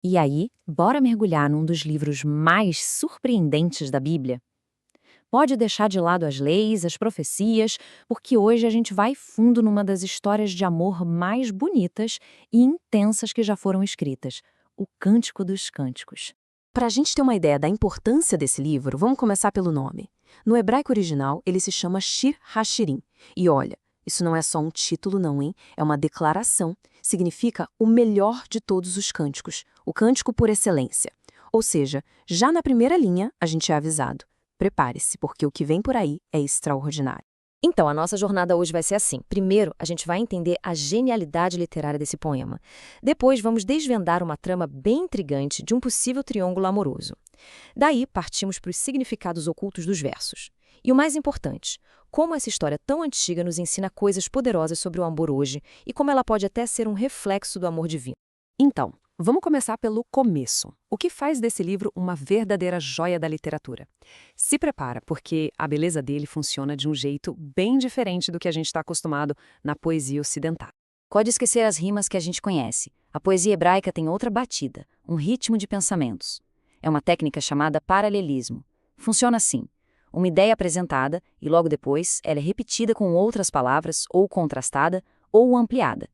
E aí, bora mergulhar num dos livros mais surpreendentes da Bíblia? Pode deixar de lado as leis, as profecias, porque hoje a gente vai fundo numa das histórias de amor mais bonitas e intensas que já foram escritas, o Cântico dos Cânticos. Para a gente ter uma ideia da importância desse livro, vamos começar pelo nome. No hebraico original, ele se chama Shir HaShirim. E olha, isso não é só um título não, hein? É uma declaração. Significa o melhor de todos os cânticos, o cântico por excelência. Ou seja, já na primeira linha, a gente é avisado. Prepare-se, porque o que vem por aí é extraordinário. Então, a nossa jornada hoje vai ser assim. Primeiro, a gente vai entender a genialidade literária desse poema. Depois, vamos desvendar uma trama bem intrigante de um possível triângulo amoroso. Daí, partimos para os significados ocultos dos versos. E o mais importante, como essa história tão antiga nos ensina coisas poderosas sobre o amor hoje e como ela pode até ser um reflexo do amor divino. Então, vamos começar pelo começo. O que faz desse livro uma verdadeira joia da literatura? Se prepara, porque a beleza dele funciona de um jeito bem diferente do que a gente está acostumado na poesia ocidental. Pode esquecer as rimas que a gente conhece. A poesia hebraica tem outra batida, um ritmo de pensamentos. É uma técnica chamada paralelismo. Funciona assim: uma ideia apresentada e logo depois ela é repetida com outras palavras, ou contrastada, ou ampliada.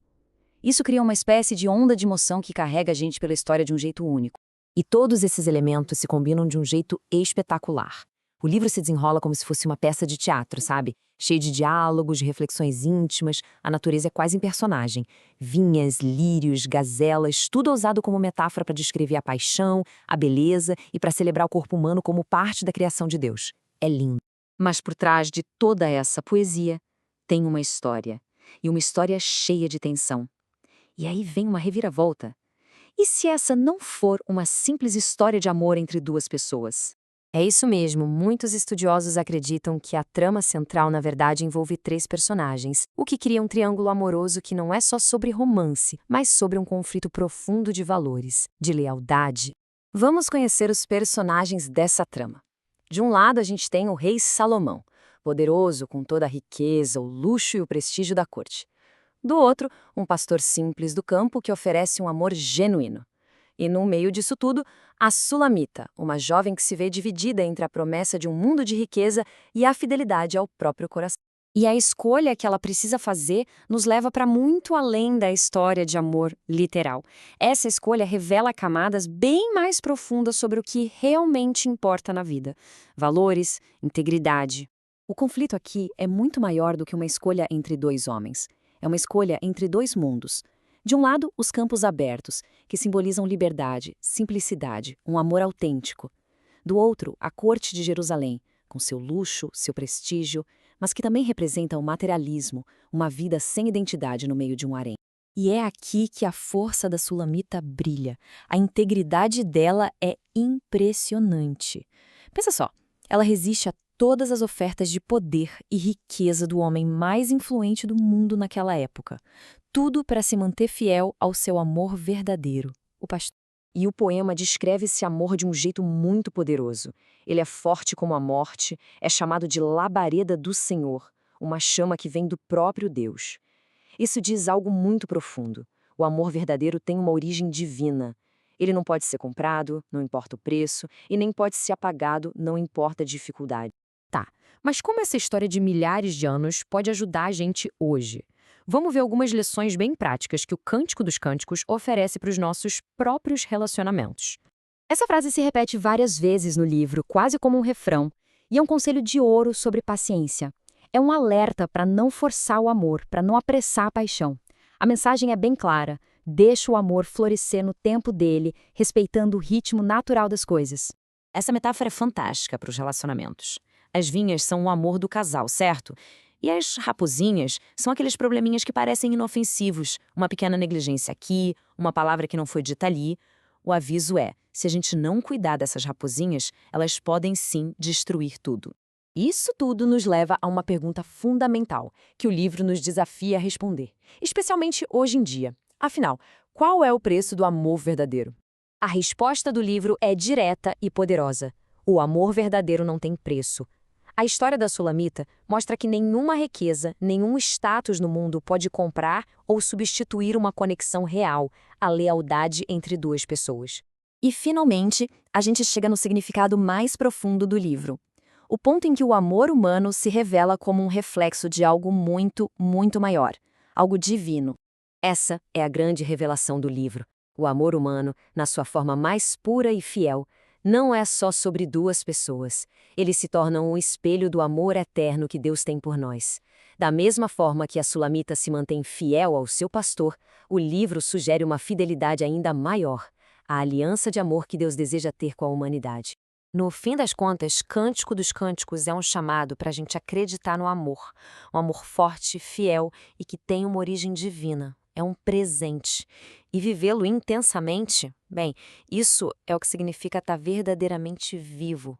Isso cria uma espécie de onda de emoção que carrega a gente pela história de um jeito único. E todos esses elementos se combinam de um jeito espetacular. O livro se desenrola como se fosse uma peça de teatro, sabe? Cheio de diálogos, de reflexões íntimas, a natureza é quase em personagem. Vinhas, lírios, gazelas, tudo usado como metáfora para descrever a paixão, a beleza e para celebrar o corpo humano como parte da criação de Deus. É lindo. Mas por trás de toda essa poesia tem uma história. E uma história cheia de tensão. E aí vem uma reviravolta. E se essa não for uma simples história de amor entre duas pessoas? É isso mesmo, muitos estudiosos acreditam que a trama central, na verdade, envolve três personagens, o que cria um triângulo amoroso que não é só sobre romance, mas sobre um conflito profundo de valores, de lealdade. Vamos conhecer os personagens dessa trama. De um lado, a gente tem o rei Salomão, poderoso com toda a riqueza, o luxo e o prestígio da corte. Do outro, um pastor simples do campo que oferece um amor genuíno. E no meio disso tudo, a Sulamita, uma jovem que se vê dividida entre a promessa de um mundo de riqueza e a fidelidade ao próprio coração. E a escolha que ela precisa fazer nos leva para muito além da história de amor literal. Essa escolha revela camadas bem mais profundas sobre o que realmente importa na vida: valores, integridade. O conflito aqui é muito maior do que uma escolha entre dois homens. É uma escolha entre dois mundos. De um lado, os campos abertos, que simbolizam liberdade, simplicidade, um amor autêntico. Do outro, a corte de Jerusalém, com seu luxo, seu prestígio, mas que também representa o materialismo, uma vida sem identidade no meio de um harém. E é aqui que a força da Sulamita brilha. A integridade dela é impressionante. Pensa só, ela resiste a todas as ofertas de poder e riqueza do homem mais influente do mundo naquela época. Tudo para se manter fiel ao seu amor verdadeiro, o pastor. E o poema descreve esse amor de um jeito muito poderoso. Ele é forte como a morte, é chamado de labareda do Senhor, uma chama que vem do próprio Deus. Isso diz algo muito profundo. O amor verdadeiro tem uma origem divina. Ele não pode ser comprado, não importa o preço, e nem pode ser apagado, não importa a dificuldade. Tá, mas como essa história de milhares de anos pode ajudar a gente hoje? Vamos ver algumas lições bem práticas que o Cântico dos Cânticos oferece para os nossos próprios relacionamentos. Essa frase se repete várias vezes no livro, quase como um refrão, e é um conselho de ouro sobre paciência. É um alerta para não forçar o amor, para não apressar a paixão. A mensagem é bem clara: deixa o amor florescer no tempo dele, respeitando o ritmo natural das coisas. Essa metáfora é fantástica para os relacionamentos. As vinhas são o amor do casal, certo? E as raposinhas são aqueles probleminhas que parecem inofensivos, uma pequena negligência aqui, uma palavra que não foi dita ali. O aviso é: se a gente não cuidar dessas raposinhas, elas podem sim destruir tudo. Isso tudo nos leva a uma pergunta fundamental, que o livro nos desafia a responder, especialmente hoje em dia. Afinal, qual é o preço do amor verdadeiro? A resposta do livro é direta e poderosa. O amor verdadeiro não tem preço. A história da Sulamita mostra que nenhuma riqueza, nenhum status no mundo pode comprar ou substituir uma conexão real, a lealdade entre duas pessoas. E, finalmente, a gente chega no significado mais profundo do livro. O ponto em que o amor humano se revela como um reflexo de algo muito, muito maior, algo divino. Essa é a grande revelação do livro. O amor humano, na sua forma mais pura e fiel, não é só sobre duas pessoas. Ele se torna um espelho do amor eterno que Deus tem por nós. Da mesma forma que a Sulamita se mantém fiel ao seu pastor, o livro sugere uma fidelidade ainda maior, a aliança de amor que Deus deseja ter com a humanidade. No fim das contas, Cântico dos Cânticos é um chamado para a gente acreditar no amor, um amor forte, fiel e que tem uma origem divina. É um presente. E vivê-lo intensamente, bem, isso é o que significa estar verdadeiramente vivo.